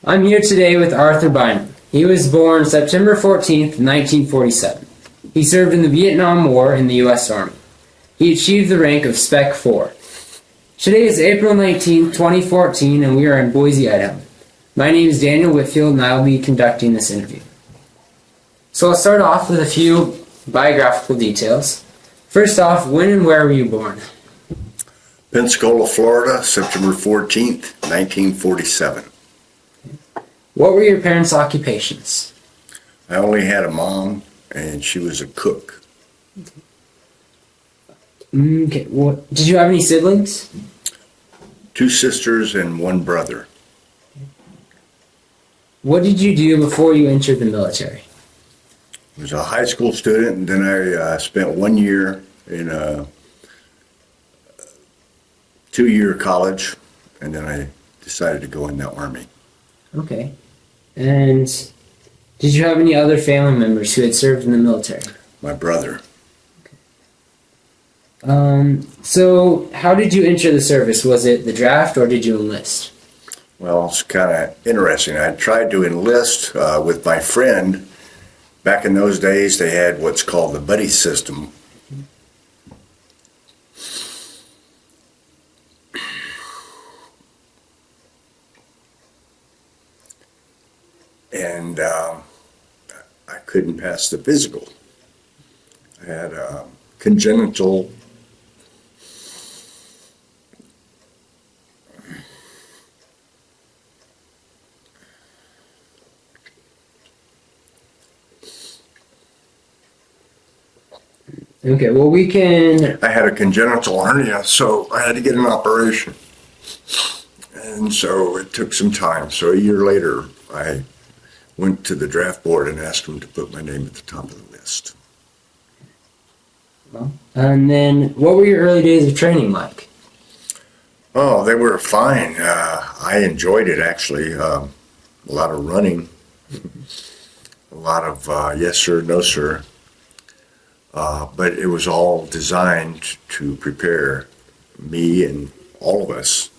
I'm here today with Arthur Bynum. He was born September 14th, 1947. He served in the Vietnam War in the U.S. Army. He achieved the rank of Spec 4. Today is April 19th, 2014, and we are in Boise, Idaho. My name is Daniel Whitfield, and I will be conducting this interview. So I'll start off with a few biographical details. First off, when and where were you born? Pensacola, Florida, September 14th, 1947. What were your parents' occupations? I only had a mom, and she was a cook. Okay. Did you have any siblings? 2 sisters and 1 brother. What did you do before you entered the military? I was a high school student, and then I spent 1 year in a 2-year college, and then I decided to go in the Army. Okay. And did you have any other family members who had served in the military? My brother. So how did you enter the service? Was it the draft or did you enlist? Well, it's kind of interesting. I tried to enlist with my friend. Back in those days, they had what's called the buddy system. And I couldn't pass the physical. I had congenital Okay, well I had a congenital hernia, so I had to get an operation. And so it took some time. So a year later, I went to the draft board and asked them to put my name at the top of the list. And then what were your early days of training like? Oh, they were fine. I enjoyed it, actually. A lot of running, a lot of yes sir, no sir. But it was all designed to prepare me and all of us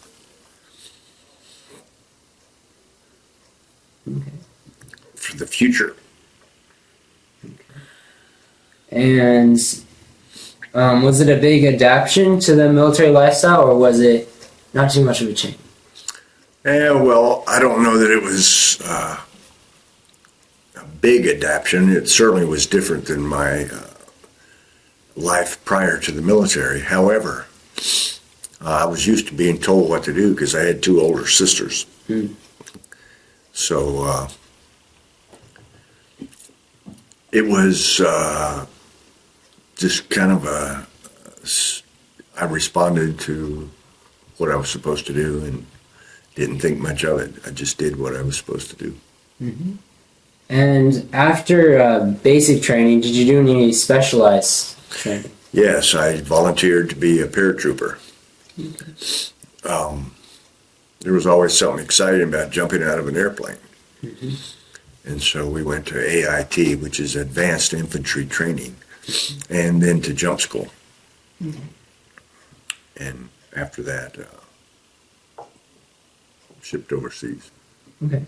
for the future. And was it a big adaptation to the military lifestyle or was it not too much of a change? Well, I don't know that it was a big adaptation. It certainly was different than my life prior to the military. However, I was used to being told what to do because I had 2 older sisters. So it was just kind of I responded to what I was supposed to do and didn't think much of it. I just did what I was supposed to do. Mm-hmm. And after basic training, did you do any specialized training? Yes, I volunteered to be a paratrooper. There was always something exciting about jumping out of an airplane. And so we went to AIT, which is Advanced Infantry Training, and then to jump school. And after that, shipped overseas. Okay.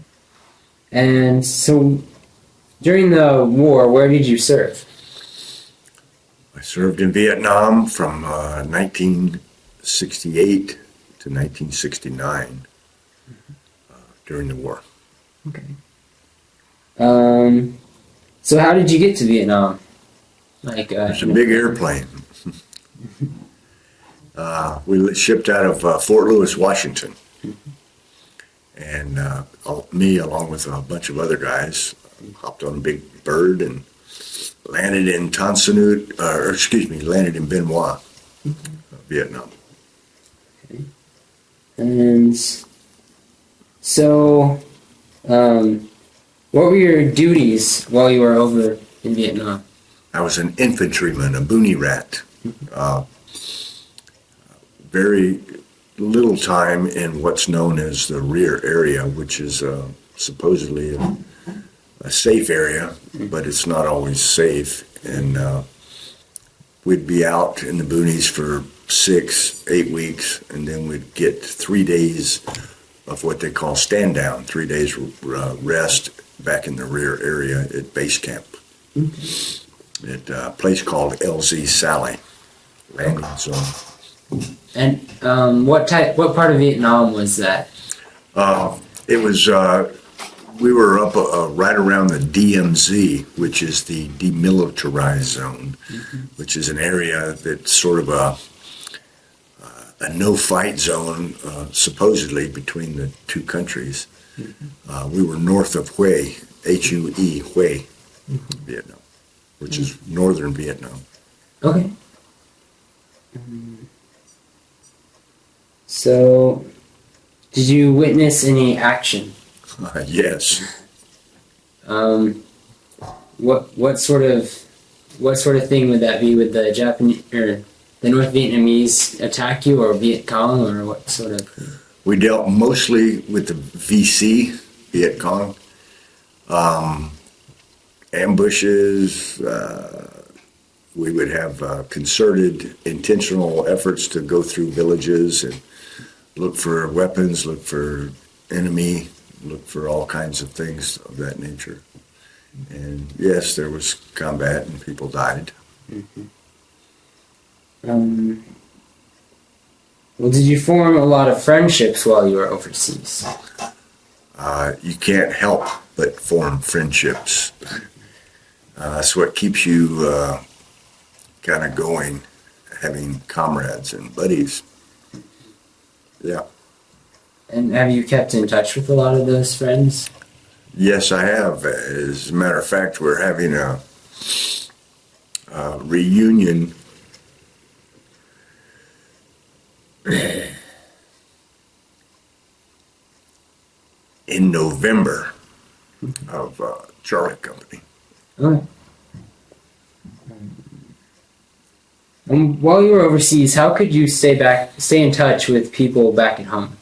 And so during the war, where did you serve? I served in Vietnam from 1968 to 1969 during the war. Okay. So how did you get to Vietnam? It's a big airplane. We shipped out of Fort Lewis, Washington. And me, along with a bunch of other guys, hopped on a big bird and landed in landed in Bien Hoa, Vietnam. Okay. And so, what were your duties while you were over in Vietnam? I was an infantryman, a boonie rat. Very little time in what's known as the rear area, which is supposedly a safe area, but it's not always safe. And we'd be out in the boonies for 6-8 weeks, and then we'd get 3 days of what they call stand down, 3 days rest back in the rear area at base camp. At a place called LZ Sally, landing zone. And what part of Vietnam was that? It was, we were up right around the DMZ, which is the demilitarized zone, which is an area that's sort of a no-fight zone, supposedly, between the two countries. We were north of Hue, H-U-E, Hue, Vietnam, which is northern Vietnam. Okay. So, did you witness any action? Yes. What sort of thing would that be? Would the Japanese or the North Vietnamese attack you, or Viet Cong, or what sort of? We dealt mostly with the VC, Viet Cong, ambushes. We would have concerted, intentional efforts to go through villages and look for weapons, look for enemy, look for all kinds of things of that nature. And yes, there was combat and people died. Well, did you form a lot of friendships while you were overseas? You can't help but form friendships. That's what keeps you kind of going, having comrades and buddies. Yeah. And have you kept in touch with a lot of those friends? Yes, I have. As a matter of fact, we're having a reunion in November of Charlie Company. Okay. While you were overseas, how could you stay in touch with people back at home?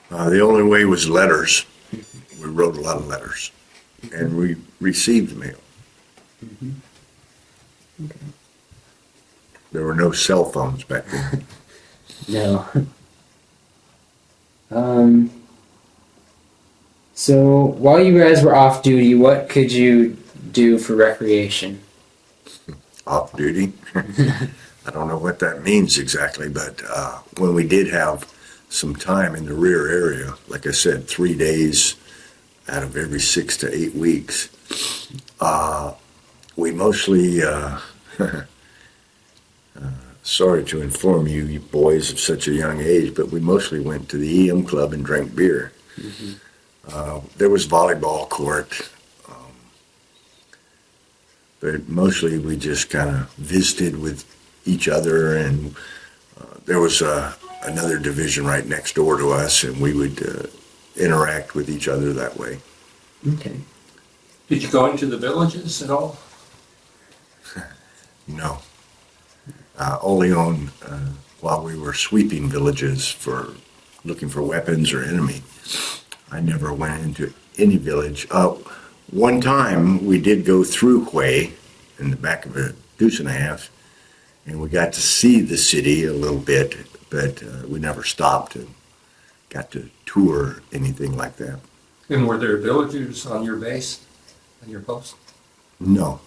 The only way was letters. We wrote a lot of letters, and we received mail. Okay. There were no cell phones back then. No. So while you guys were off duty, what could you do for recreation? Off duty. I don't know what that means exactly, but when we did have some time in the rear area, like I said, 3 days out of every 6 to 8 weeks, we mostly, sorry to inform you, you boys of such a young age, but we mostly went to the EM Club and drank beer. There was volleyball court. But mostly we just kind of visited with each other, and there was another division right next door to us, and we would interact with each other that way. Okay. Did you go into the villages at all? No. Only on while we were sweeping villages for looking for weapons or enemy. I never went into any village. One time we did go through Hue in the back of a deuce and a half, and we got to see the city a little bit, but we never stopped and got to tour anything like that. And were there villagers on your base, on your post? No.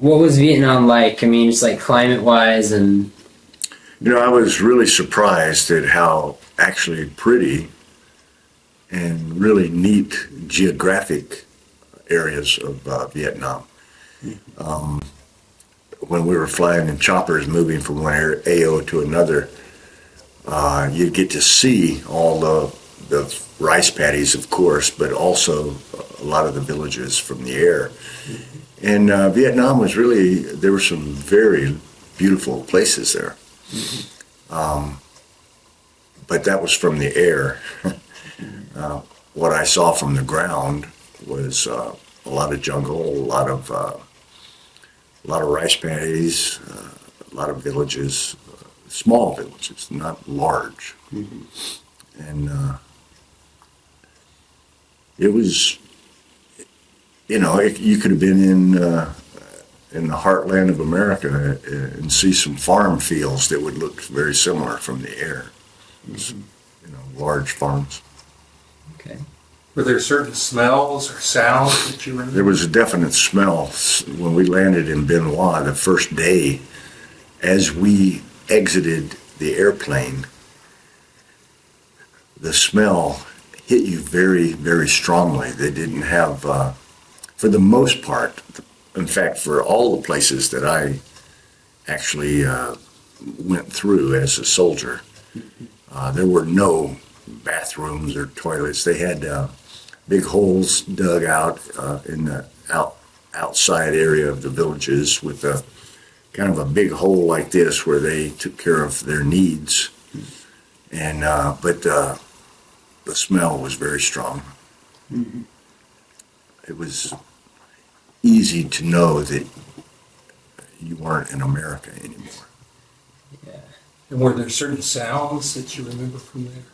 What was Vietnam like? I mean, just like climate-wise and... You know, I was really surprised at how actually pretty and really neat geographic areas of Vietnam. When we were flying in choppers moving from one AO to another, you'd get to see all the rice paddies, of course, but also a lot of the villages from the air. And Vietnam was really, there were some very beautiful places there. But that was from the air. What I saw from the ground was a lot of jungle, a lot of rice paddies, a lot of villages, small villages, not large. And it was you could have been in the heartland of America and see some farm fields that would look very similar from the air. Large farms. Okay. Were there certain smells or sounds that you remember? There was a definite smell when we landed in Benoit the first day. As we exited the airplane, the smell hit you very, very strongly. They didn't have, for the most part, in fact, for all the places that I actually went through as a soldier, there were no bathrooms or toilets. They had big holes dug out in the outside area of the villages with a kind of a big hole like this where they took care of their needs. And but the smell was very strong. Mm-hmm. It was easy to know that you weren't in America anymore. Yeah. And were there certain sounds that you remember from there?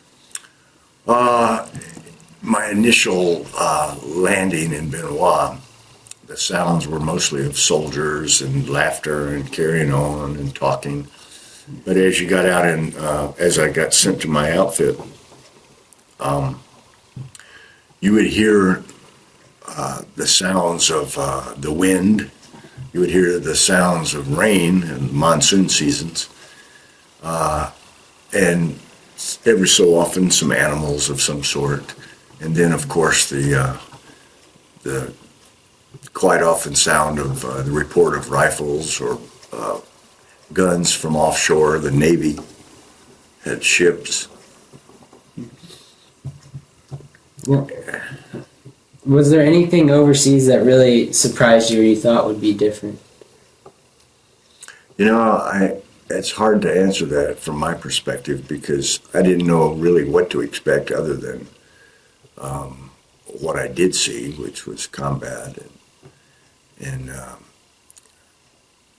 My initial landing in Benoit, the sounds were mostly of soldiers and laughter and carrying on and talking. But as you got out and as I got sent to my outfit, you would hear the sounds of the wind. You would hear the sounds of rain and monsoon seasons. And every so often some animals of some sort. And then, of course, the quite often sound of the report of rifles or guns from offshore. The Navy had ships. Well, was there anything overseas that really surprised you or you thought would be different? It's hard to answer that from my perspective because I didn't know really what to expect other than what I did see, which was combat and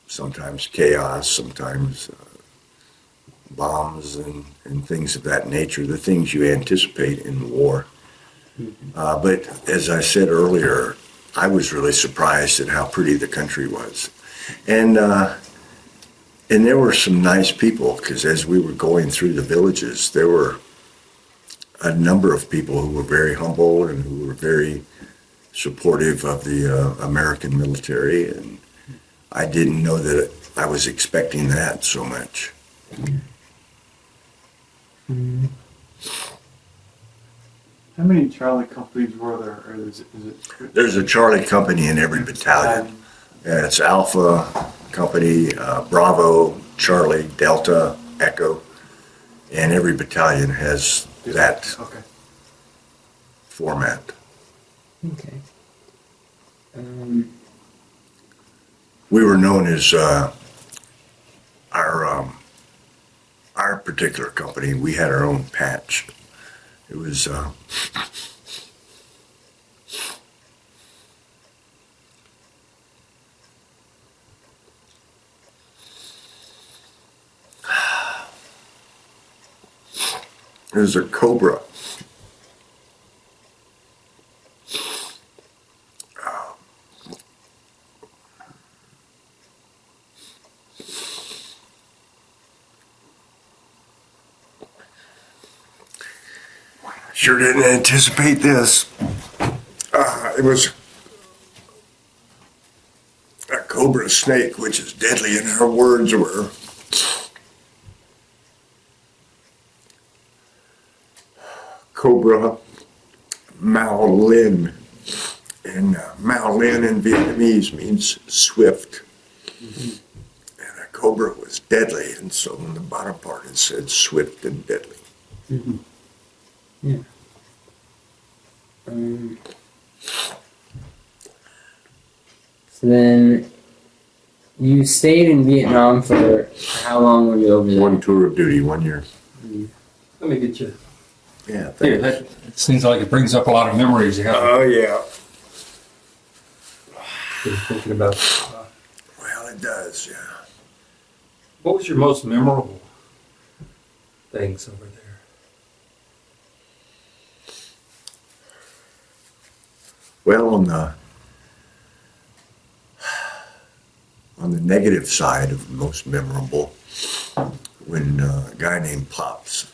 sometimes chaos, sometimes bombs and things of that nature, the things you anticipate in war. But as I said earlier, I was really surprised at how pretty the country was. And there were some nice people because as we were going through the villages, there were a number of people who were very humble and who were very supportive of the American military. And I didn't know that I was expecting that so much. Mm-hmm. How many Charlie companies were there? Or is it There's a Charlie company in every battalion. And it's Alpha Company, Bravo, Charlie, Delta, Echo, and every battalion has that Okay. format. Okay. We were known as our particular company. We had our own patch. It was it was a Cobra. Sure didn't anticipate this. It was a cobra snake, which is deadly, and her words were, Cobra Mao Lin. And Mao Lin in Vietnamese means swift. And a cobra was deadly, and so in the bottom part it said swift and deadly. Mm-hmm. Yeah. So then you stayed in Vietnam for how long were you over there? One tour of duty, 1 year. Let me get you. Yeah, Here, that it seems like it brings up a lot of memories you have. Oh, yeah. Thinking about. Well, it does, yeah. What was your most memorable things over there? Well, on the on the negative side of most memorable, when a guy named Pops,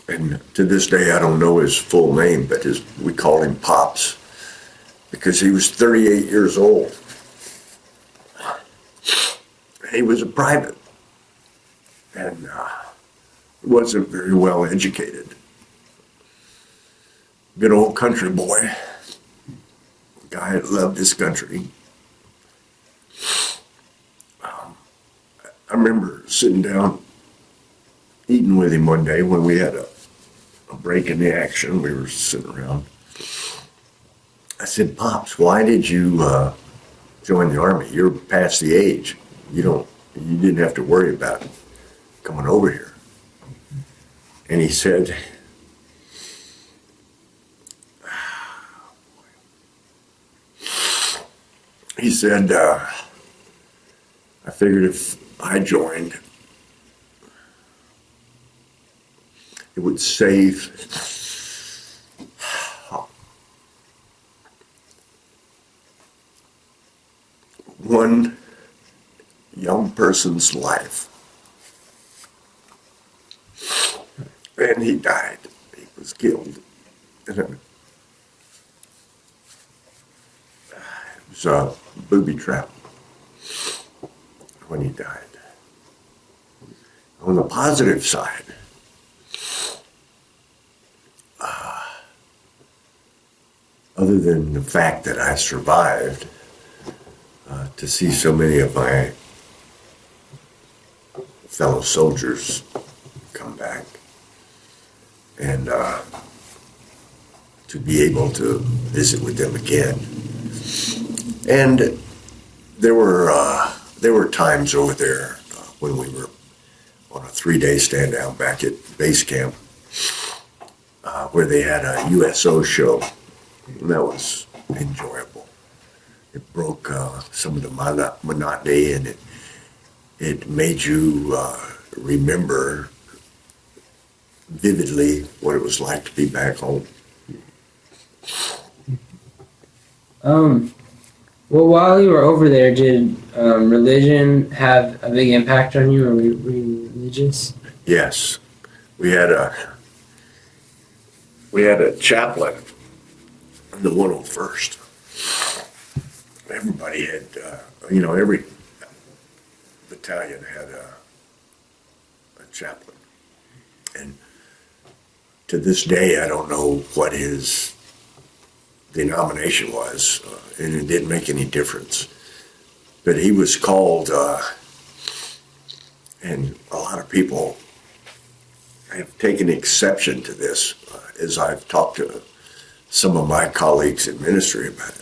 and to this day I don't know his full name, but we called him Pops because he was 38 years old. He was a private and wasn't very well educated. Good old country boy. Guy that loved his country. I remember sitting down eating with him one day when we had a break in the action. We were sitting around. I said, Pops, why did you join the Army? You're past the age. You didn't have to worry about coming over here. And he said, I figured if I joined, it would save one young person's life. And he died. He was killed. It was a booby trap when he died. On the positive side, other than the fact that I survived, to see so many of my fellow soldiers come back and to be able to visit with them again. And there were times over there when we were on a 3-day stand down back at base camp where they had a USO show. And that was enjoyable. It broke some of the monotony, and it made you remember vividly what it was like to be back home. Well, while you were over there, did religion have a big impact on you, or were you religious? Yes, we had a chaplain in the 101st. Everybody had, every battalion had a chaplain. And to this day, I don't know what his denomination was, and it didn't make any difference. But he was called, and a lot of people have taken exception to this as I've talked to some of my colleagues in ministry about it.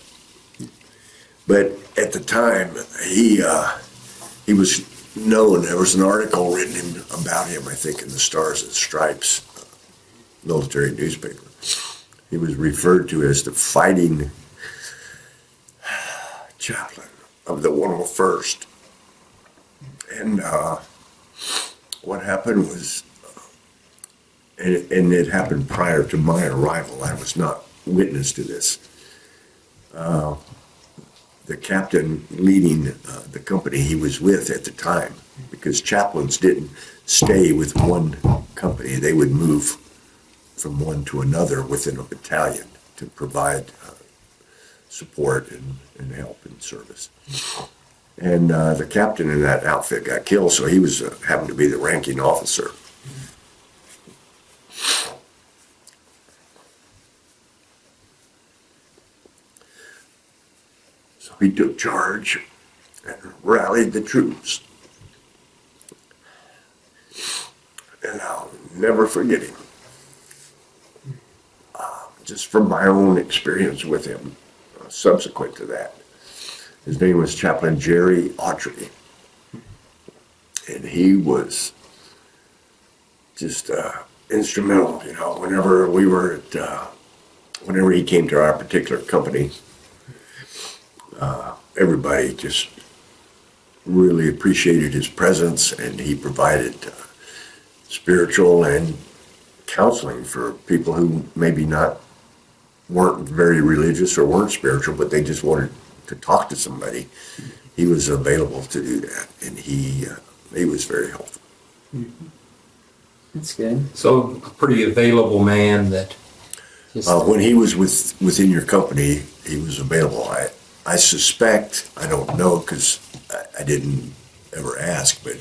But at the time, he was known. There was an article written about him, I think, in the Stars and Stripes military newspaper. He was referred to as the fighting chaplain of the 101st. And what happened was, and it happened prior to my arrival, I was not witness to this. The captain leading the company he was with at the time, because chaplains didn't stay with one company, they would move from one to another within a battalion to provide support and help and service. And the captain in that outfit got killed, so he was happened to be the ranking officer. So he took charge and rallied the troops. And I'll never forget him. Just from my own experience with him subsequent to that. His name was Chaplain Jerry Autry. And he was just instrumental, whenever we were at, whenever he came to our particular company, everybody just really appreciated his presence, and he provided spiritual and counseling for people who maybe weren't very religious or weren't spiritual, but they just wanted to talk to somebody. He was available to do that, and he was very helpful. That's good. So a pretty available man that, Just, When he was within your company, he was available. I suspect, I don't know because I didn't ever ask, but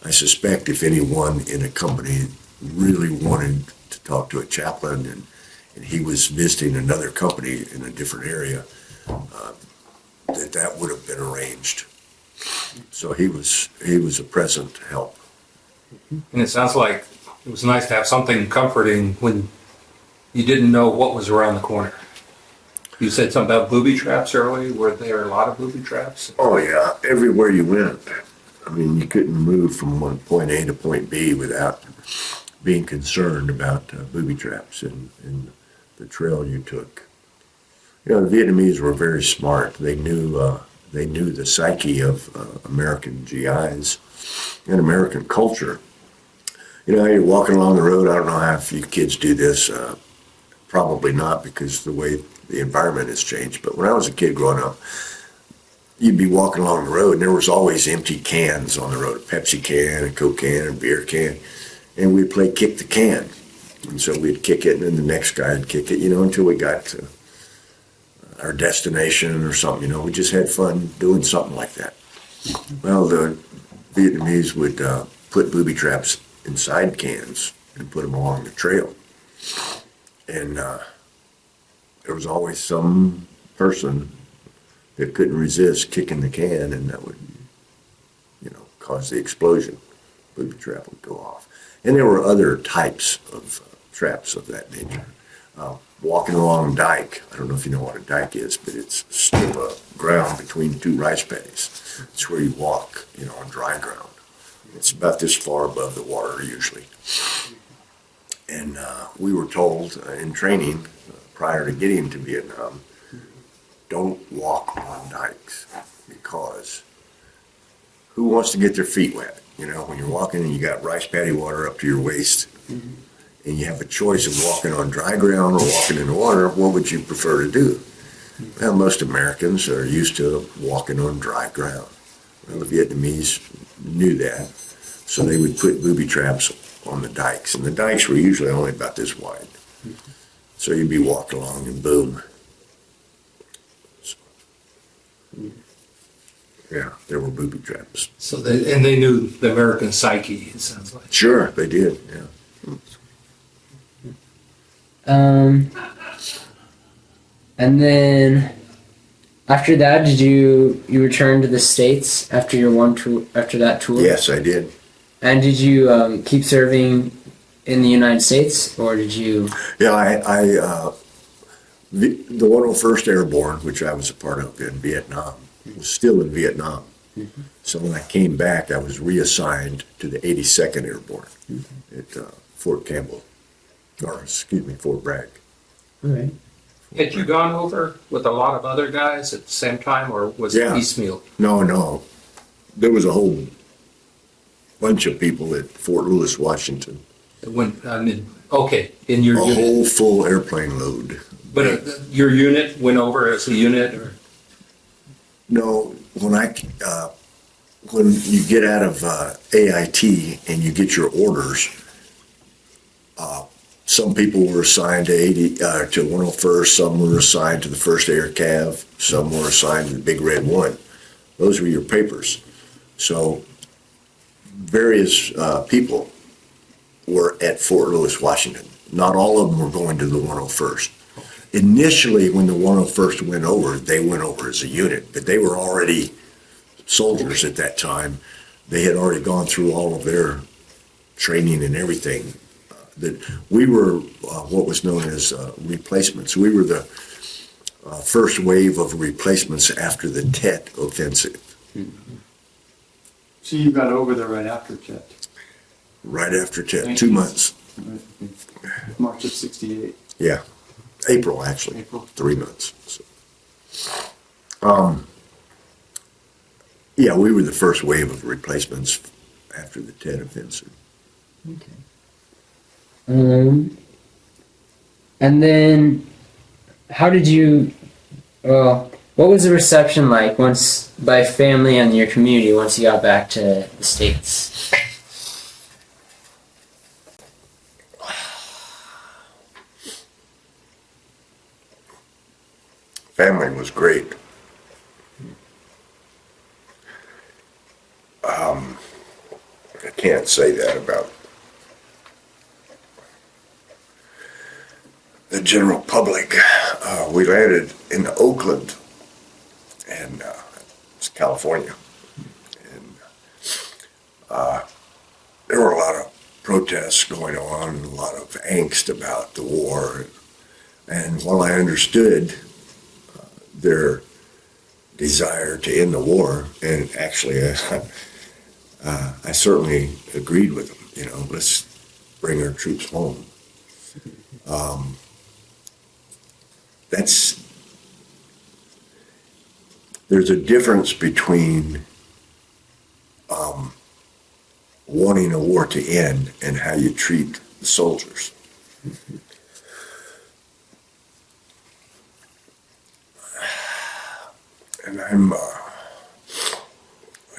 I suspect if anyone in a company really wanted to talk to a chaplain and he was visiting another company in a different area, that would have been arranged. So he was a present help. and it sounds like it was nice to have something comforting when you didn't know what was around the corner. You said something about booby traps earlier. Were there a lot of booby traps? Oh yeah, everywhere you went. I mean, you couldn't move from one point A to point B without being concerned about booby traps and the trail you took. You know, the Vietnamese were very smart. They knew the psyche of American GIs and American culture. You know, you're walking along the road. I don't know how if you kids do this. Probably not, because the way the environment has changed. But when I was a kid growing up, you'd be walking along the road and there was always empty cans on the road, a Pepsi can, a Coke can, a beer can, and we'd play kick the can. And so we'd kick it and then the next guy would kick it, you know, until we got to our destination or something, you know. We just had fun doing something like that. Well, the Vietnamese would put booby traps inside cans and put them along the trail. And there was always some person that couldn't resist kicking the can, and that would, you know, cause the explosion. Booby trap would go off. And there were other types of traps of that nature. Walking along dike, I don't know if you know what a dike is, but it's a strip of ground between two rice paddies. It's where you walk, you know, on dry ground. It's about this far above the water usually. And we were told in training prior to getting to Vietnam, don't walk on dikes, because who wants to get their feet wet? You know, when you're walking and you got rice paddy water up to your waist, and you have a choice of walking on dry ground or walking in the water, what would you prefer to do? Well, most Americans are used to walking on dry ground. Well, the Vietnamese knew that, so they would put booby traps on the dikes, and the dikes were usually only about this wide. So you'd be walking along and boom. So, yeah, there were booby traps. So they knew the American psyche, it sounds like. Sure, they did, yeah. And then after that, did you return to the States after your after that tour? Yes, I did. And did you keep serving in the United States, or did you? Yeah, the 101st Airborne, which I was a part of in Vietnam, was still in Vietnam. Mm-hmm. So when I came back, I was reassigned to the 82nd Airborne at Fort Campbell, or excuse me, Fort Bragg. All right. Had you gone over with a lot of other guys at the same time, or was it Yeah. piecemeal? No. There was a whole bunch of people at Fort Lewis, Washington. Okay, in your A unit. whole full airplane load. But your unit went over as a unit, or? No, when you get out of AIT and you get your orders, some people were assigned to 101st, some were assigned to the 1st Air Cav, some were assigned to the Big Red One. Those were your papers. So various people were at Fort Lewis, Washington. Not all of them were going to the 101st. Initially, when the 101st went over, they went over as a unit, but they were already soldiers at that time. They had already gone through all of their training and everything. That we were what was known as replacements. We were the first wave of replacements after the Tet Offensive. So you got over there right after Jet, Right after Tet, 2 months. right? March of '68. Yeah, April actually, April. 3 months. So, Yeah, we were the first wave of replacements after the Tet Offensive. And then, how did you? Well, what was the reception like once by family and your community once you got back to the States? Family was great. I can't say that about the general public. We landed in Oakland, and it's California, and there were a lot of protests going on, a lot of angst about the war, and while I understood their desire to end the war, and actually I certainly agreed with them. You know, let's bring our troops home. There's a difference between wanting a war to end and how you treat the soldiers. And I'm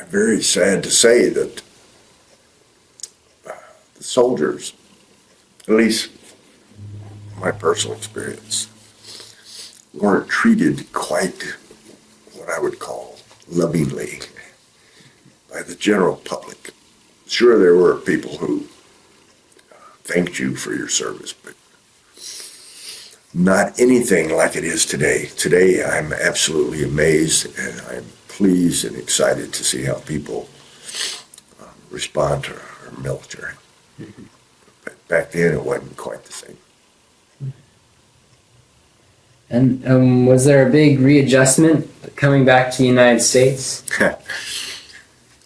very sad to say that the soldiers, at least my personal experience, weren't treated quite what I would call lovingly by the general public. Sure, there were people who thanked you for your service, but not anything like it is today. Today, I'm absolutely amazed, and I'm pleased and excited to see how people respond to our military. But back then, it wasn't quite the same. And was there a big readjustment coming back to the United States?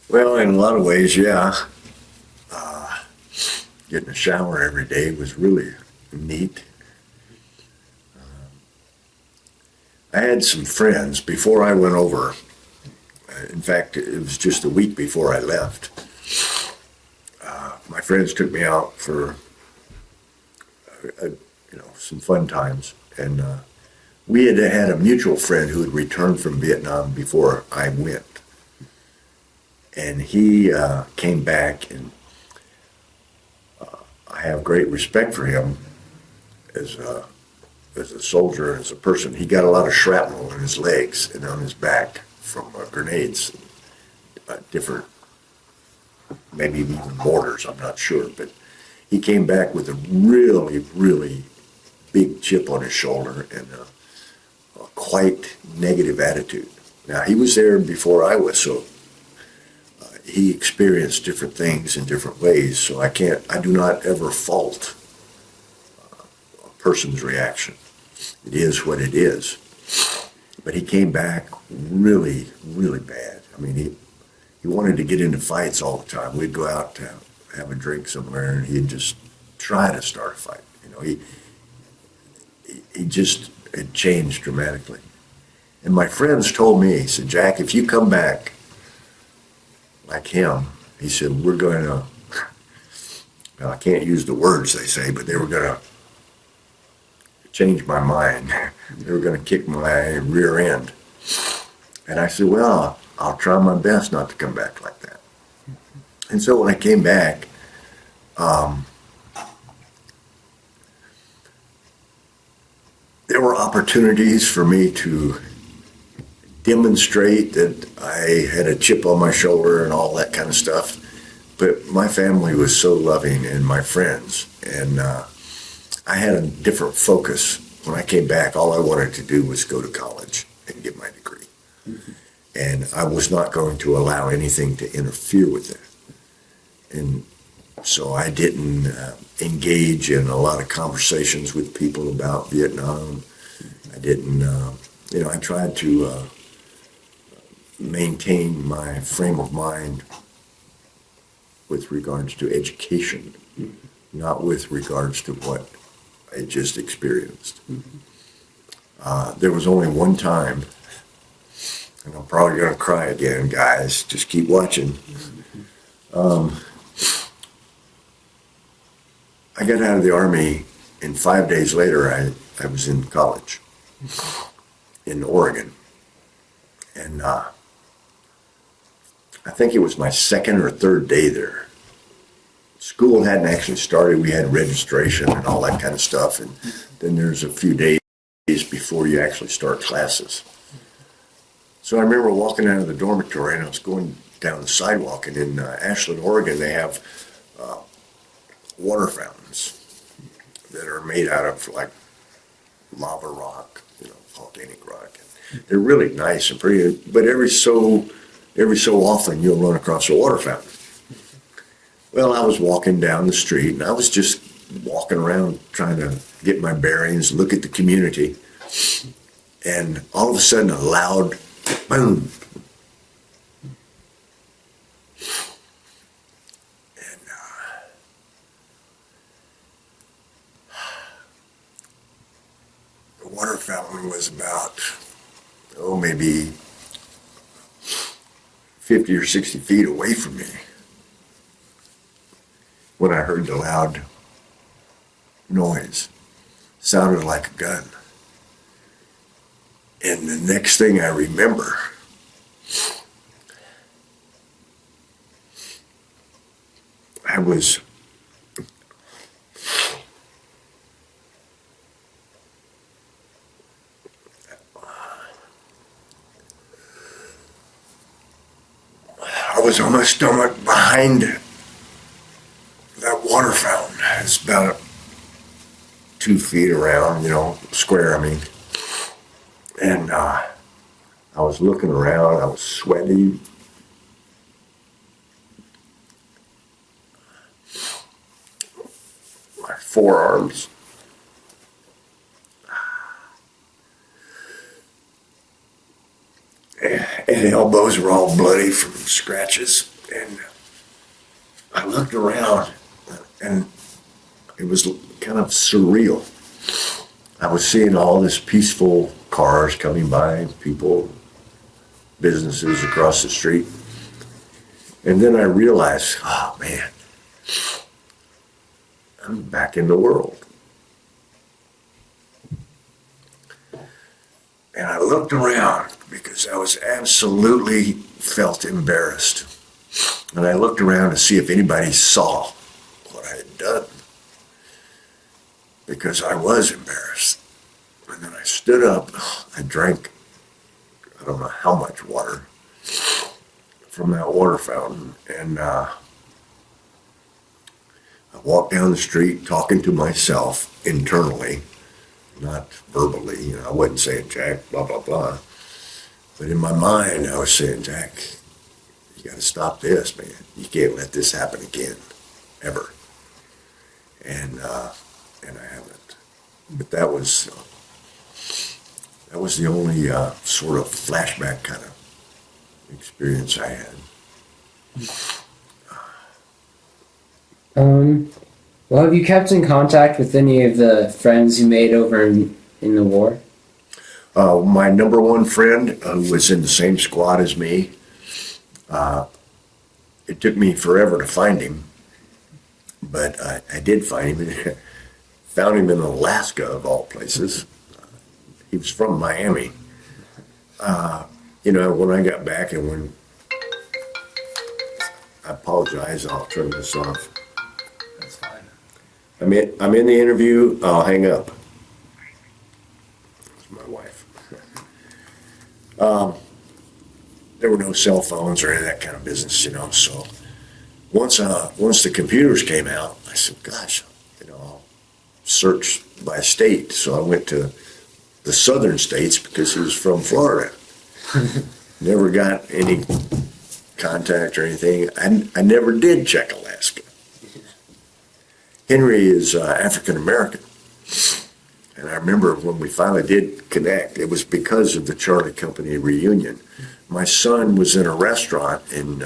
Well, in a lot of ways, yeah. Getting a shower every day was really neat. I had some friends before I went over. In fact, it was just a week before I left. My friends took me out for, some fun times, and we had had a mutual friend who had returned from Vietnam before I went, and he came back, and I have great respect for him as a soldier, as a person. He got a lot of shrapnel in his legs and on his back from grenades, different, maybe even mortars, I'm not sure. But he came back with a really, really big chip on his shoulder and a quite negative attitude. Now, he was there before I was, so he experienced different things in different ways, so I do not ever fault a person's reaction. It is what it is. But he came back really, really bad. I mean, he wanted to get into fights all the time. We'd go out to have a drink somewhere, and he'd just try to start a fight. You know, he just had changed dramatically. And my friends told me, he said, Jack, if you come back like him, he said, we're going to, well, I can't use the words they say, but they were going to change my mind. They were going to kick my rear end. And I said, well, I'll try my best not to come back like that. And so when I came back, there were opportunities for me to demonstrate that I had a chip on my shoulder and all that kind of stuff. But my family was so loving, and my friends, and I had a different focus. When I came back, all I wanted to do was go to college and get my degree. Mm-hmm. And I was not going to allow anything to interfere with that. And so I didn't engage in a lot of conversations with people about Vietnam. I didn't, I tried to maintain my frame of mind with regards to education, not with regards to what I just experienced. There was only one time and I'm probably going to cry again, guys. Just keep watching. I got out of the Army, and 5 days later, I was in college in Oregon. And I think it was my second or third day there. School hadn't actually started. We had registration and all that kind of stuff. And then there's a few days before you actually start classes. So I remember walking out of the dormitory, and I was going down the sidewalk. And in Ashland, Oregon, they have water fountains that are made out of like lava rock, volcanic rock. They're really nice and pretty, but every so often you'll run across a water fountain. Well, I was walking down the street, and I was just walking around trying to get my bearings, look at the community, and all of a sudden a loud boom. And the water fountain was about, maybe 50 or 60 feet away from me when I heard the loud noise. Sounded like a gun. And the next thing I remember, I was on my stomach behind that water fountain. It's about 2 feet around, square, I mean. And I was looking around, I was sweaty. My forearms. And elbows were all bloody from scratches. And I looked around, and it was kind of surreal. I was seeing all this peaceful cars coming by, people, businesses across the street. And then I realized, oh man, I'm back in the world. And I looked around because I was absolutely felt embarrassed. And I looked around to see if anybody saw what I had done, because I was embarrassed. And then I stood up, I drank, I don't know how much water from that water fountain, and I walked down the street talking to myself internally, not verbally. I wasn't saying, Jack, blah, blah, blah. But in my mind, I was saying, Jack, you got to stop this, man. You can't let this happen again, ever. And I haven't. But that was the only sort of flashback kind of experience I had. Well, have you kept in contact with any of the friends you made over in the war? My number one friend, who was in the same squad as me, it took me forever to find him, but I did find him. Found him in Alaska, of all places. He was from Miami. When I got back, and when I apologize, I'll turn this off. That's fine. I'm in the interview. I'll hang up. It's my wife. There were no cell phones or any of that kind of business, So once the computers came out, I said, "Gosh, I'll search by state." So I went to the southern states because he was from Florida. Never got any contact or anything. I never did check Alaska. Henry is African American. And I remember when we finally did connect, it was because of the Charlie Company reunion. My son was in a restaurant in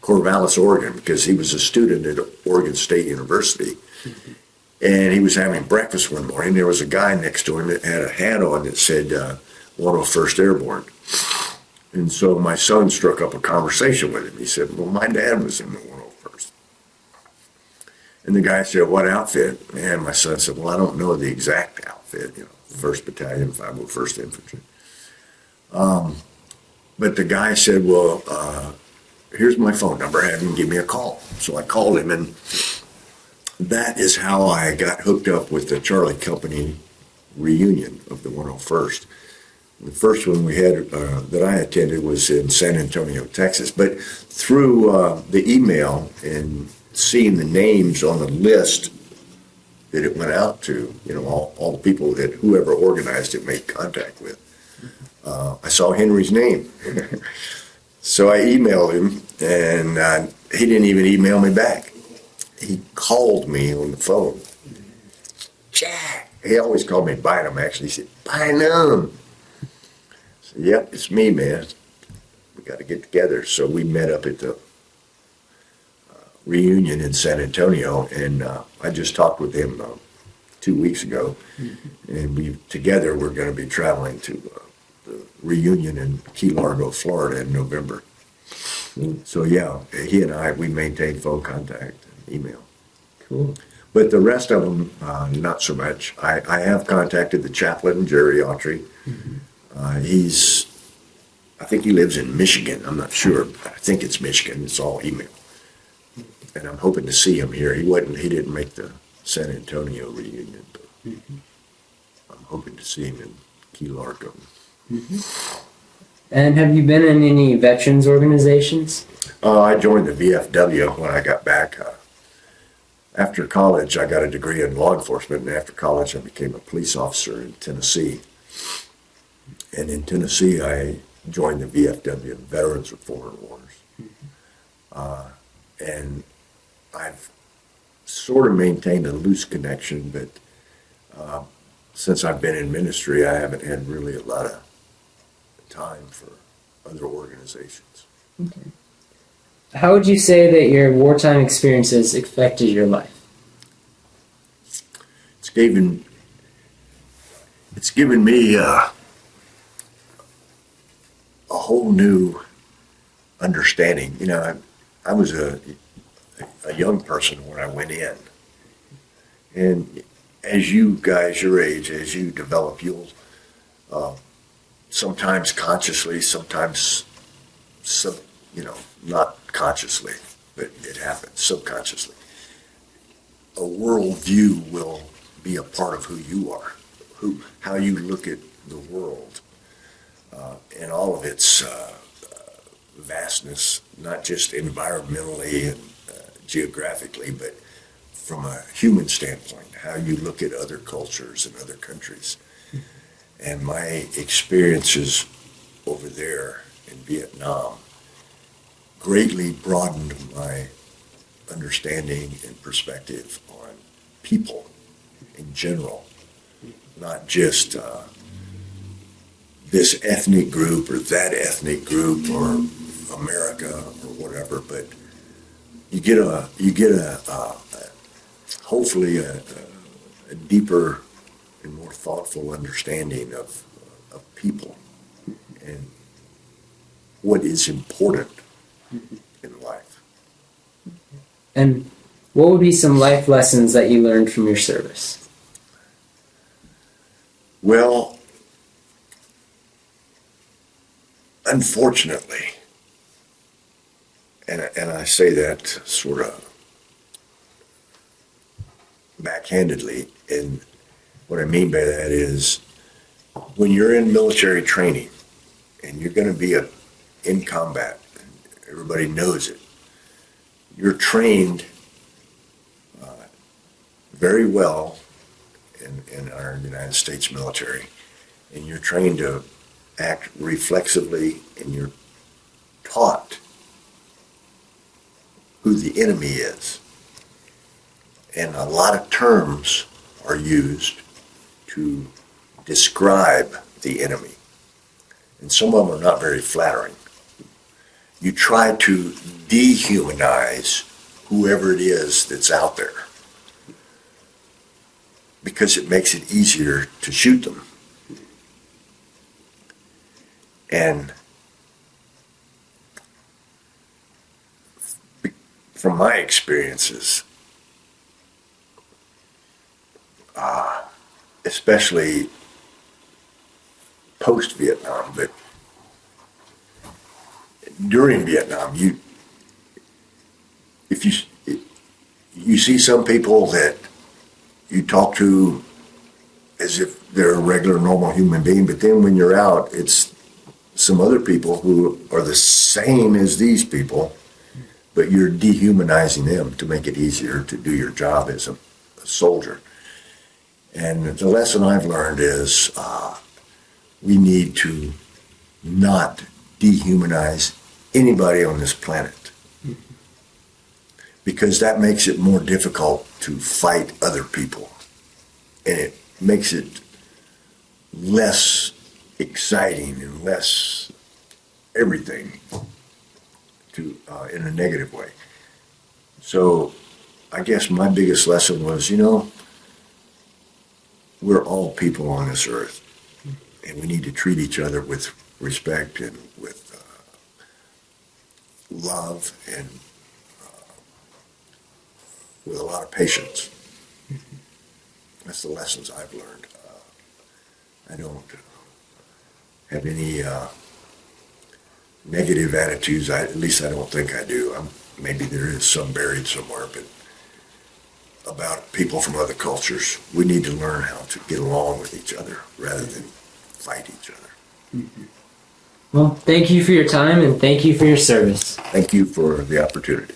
Corvallis, Oregon, because he was a student at Oregon State University. And he was having breakfast one morning. There was a guy next to him that had a hat on that said 101st Airborne. And so my son struck up a conversation with him. He said, well, my dad was in the 101st. And the guy said, what outfit? And my son said, well, I don't know the exact outfit, 1st Battalion, 501st Infantry. But the guy said, well, here's my phone number, have him give me a call. So I called him, and that is how I got hooked up with the Charlie Company reunion of the 101st. The first one we had that I attended was in San Antonio, Texas. But through the email and seeing the names on the list that it went out to, all the people that whoever organized it made contact with, I saw Henry's name. So I emailed him, and he didn't even email me back. He called me on the phone. Jack. He always called me Bynum, actually. He said, Bynum. I said, yep, it's me, man. We got to get together. So we met up at the reunion in San Antonio, and I just talked with him 2 weeks ago, and we're going to be traveling to the reunion in Key Largo, Florida in November. So yeah, he and we maintain phone contact and email. Cool. But the rest of them, not so much. I have contacted the chaplain, Jerry Autry. I think he lives in Michigan. I'm not sure, but I think it's Michigan. It's all email. And I'm hoping to see him here. He didn't make the San Antonio reunion, but I'm hoping to see him in Key Largo. And have you been in any veterans organizations? I joined the VFW when I got back. After college, I got a degree in law enforcement, and after college, I became a police officer in Tennessee. And in Tennessee, I joined the VFW, Veterans of Foreign Wars. And I've sort of maintained a loose connection, but since I've been in ministry, I haven't had really a lot of time for other organizations. Okay. How would you say that your wartime experiences affected your life? It's given me a whole new understanding. I was a young person when I went in, and as you guys your age, as you develop, you'll sometimes consciously, sometimes not consciously, but it happens subconsciously. A worldview will be a part of who you are, how you look at the world, and all of its vastness, not just environmentally and geographically, but from a human standpoint, how you look at other cultures and other countries. And my experiences over there in Vietnam greatly broadened my understanding and perspective on people in general, not just this ethnic group or that ethnic group or America or whatever, but you get hopefully a deeper and more thoughtful understanding of people and what is important in life. And what would be some life lessons that you learned from your service? Well, unfortunately, and I say that sort of backhandedly, and what I mean by that is when you're in military training and you're going to be in combat, everybody knows it, you're trained very well in our United States military, and you're trained to act reflexively, and you're taught who the enemy is. And a lot of terms are used to describe the enemy. And some of them are not very flattering. You try to dehumanize whoever it is that's out there because it makes it easier to shoot them. And from my experiences, especially post-Vietnam, but during Vietnam, if you see some people that you talk to as if they're a regular, normal human being, but then when you're out, it's some other people who are the same as these people, but you're dehumanizing them to make it easier to do your job as a soldier. And the lesson I've learned is we need to not dehumanize anybody on this planet, because that makes it more difficult to fight other people, and it makes it less exciting and less everything to in a negative way. So I guess my biggest lesson was, we're all people on this earth, and we need to treat each other with respect and with love and with a lot of patience. That's the lessons I've learned. I don't have any negative attitudes. At least I don't think I do. Maybe there is some buried somewhere, but about people from other cultures, we need to learn how to get along with each other rather than fight each other. Well, thank you for your time and thank you for your service. Thank you for the opportunity.